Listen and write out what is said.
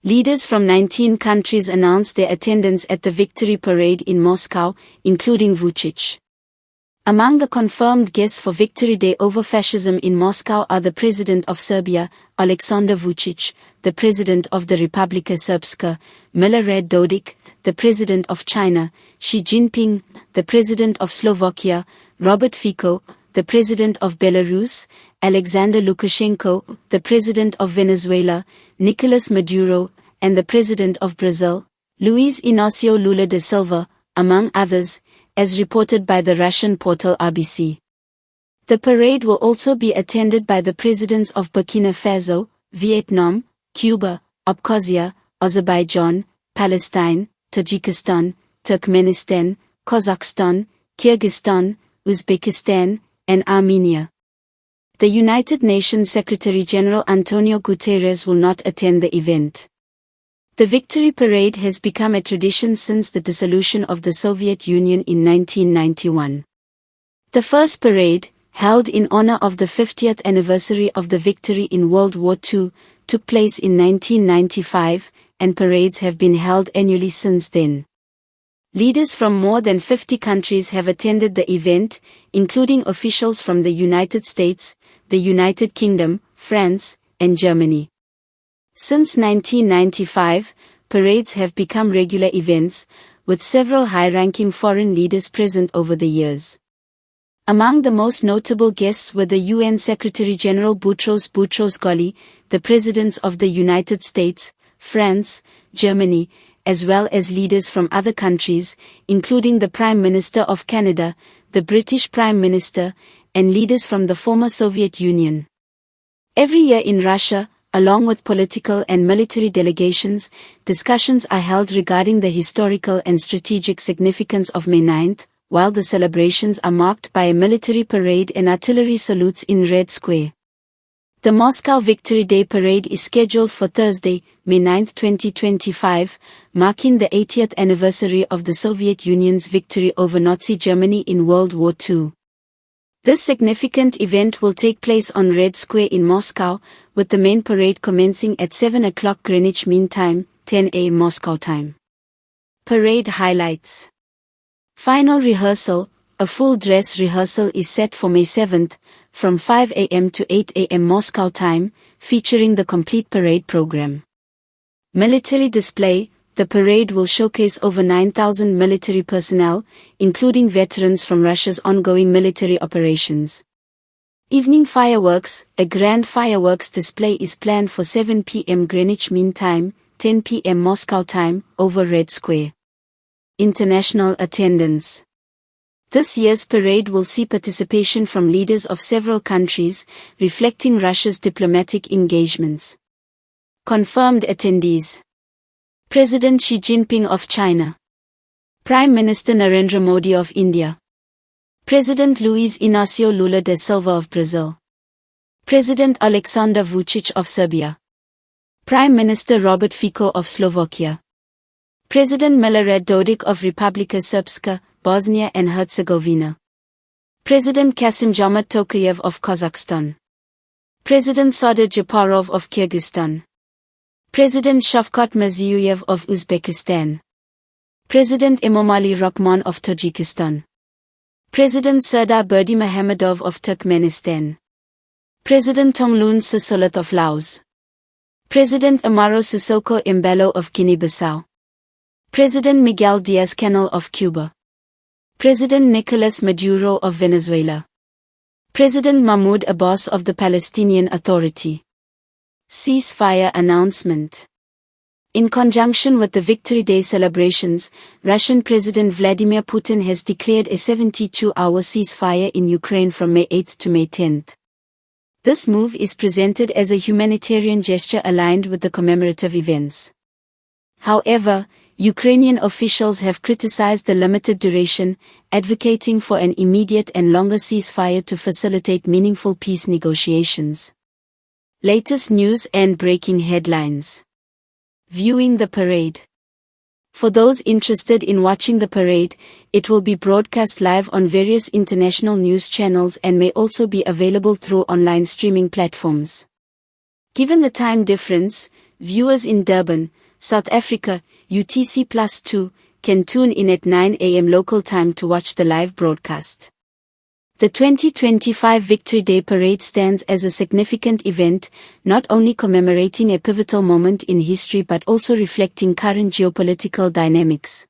Leaders from 19 countries announced their attendance at the victory parade in Moscow, including Vučić. Among the confirmed guests for Victory Day over Fascism in Moscow are the President of Serbia, Aleksandar Vučić, the President of the Republika Srpska, Milorad Dodik, the President of China, Xi Jinping, the President of Slovakia, Robert Fico, the President of Belarus, Alexander Lukashenko, the President of Venezuela, Nicolas Maduro, and the President of Brazil, Luiz Inácio Lula da Silva, among others, as reported by the Russian portal RBC. The parade will also be attended by the presidents of Burkina Faso, Vietnam, Cuba, Abkhazia, Azerbaijan, Palestine, Tajikistan, Turkmenistan, Kazakhstan, Kyrgyzstan, Uzbekistan, and Armenia. The United Nations Secretary-General Antonio Guterres will not attend the event. The Victory Parade has become a tradition since the dissolution of the Soviet Union in 1991. The first parade, held in honor of the 50th anniversary of the victory in World War II, took place in 1995, and parades have been held annually since then. Leaders from more than 50 countries have attended the event, including officials from the United States, the United Kingdom, France, and Germany. Since 1995, parades have become regular events, with several high-ranking foreign leaders present over the years. Among the most notable guests were the UN Secretary-General Boutros Boutros-Ghali, the presidents of the United States, France, Germany, as well as leaders from other countries, including the Prime Minister of Canada, the British Prime Minister, and leaders from the former Soviet Union. Every year in Russia, along with political and military delegations, discussions are held regarding the historical and strategic significance of May 9th, while the celebrations are marked by a military parade and artillery salutes in Red Square. The Moscow Victory Day Parade is scheduled for Thursday, May 9, 2025, marking the 80th anniversary of the Soviet Union's victory over Nazi Germany in World War II. This significant event will take place on Red Square in Moscow, with the main parade commencing at 7 o'clock Greenwich Mean Time, 10 a.m. Moscow time. Parade highlights. Final rehearsal. A full dress rehearsal is set for May 7th, from 5 a.m. to 8 a.m. Moscow time, featuring the complete parade program. Military display. The parade will showcase over 9,000 military personnel, including veterans from Russia's ongoing military operations. Evening fireworks. A grand fireworks display is planned for 7 p.m. Greenwich Mean Time, 10 p.m. Moscow time, over Red Square. International attendance. This year's parade will see participation from leaders of several countries, reflecting Russia's diplomatic engagements. Confirmed attendees. President Xi Jinping of China. Prime Minister Narendra Modi of India. President Luiz Inácio Lula da Silva of Brazil. President Aleksandar Vučić of Serbia. Prime Minister Robert Fico of Slovakia. President Milorad Dodik of Republika Srpska, Bosnia and Herzegovina. President Kassym-Jomart Tokayev of Kazakhstan. President Sadir Japarov of Kyrgyzstan. President Shavkat Mirziyoyev of Uzbekistan. President Emomali Rahmon of Tajikistan. President Sardar Berdimuhamedov of Turkmenistan. President Thongloun Sisoulith of Laos. President Amaro Sissoko Embalo of Guinea-Bissau. President Miguel Diaz-Canel of Cuba. President Nicolas Maduro of Venezuela. President Mahmoud Abbas of the Palestinian Authority. Ceasefire announcement. In conjunction with the Victory Day celebrations, Russian President Vladimir Putin has declared a 72-hour ceasefire in Ukraine from May 8 to May 10. This move is presented as a humanitarian gesture aligned with the commemorative events. However, Ukrainian officials have criticized the limited duration, advocating for an immediate and longer ceasefire to facilitate meaningful peace negotiations. Latest news and breaking headlines. Viewing the parade. For those interested in watching the parade, it will be broadcast live on various international news channels and may also be available through online streaming platforms. Given the time difference, Viewers in Durban, South Africa, UTC+2, can tune in at 9 a.m. local time to watch the live broadcast. The 2025 Victory Day Parade stands as a significant event, not only commemorating a pivotal moment in history but also reflecting current geopolitical dynamics.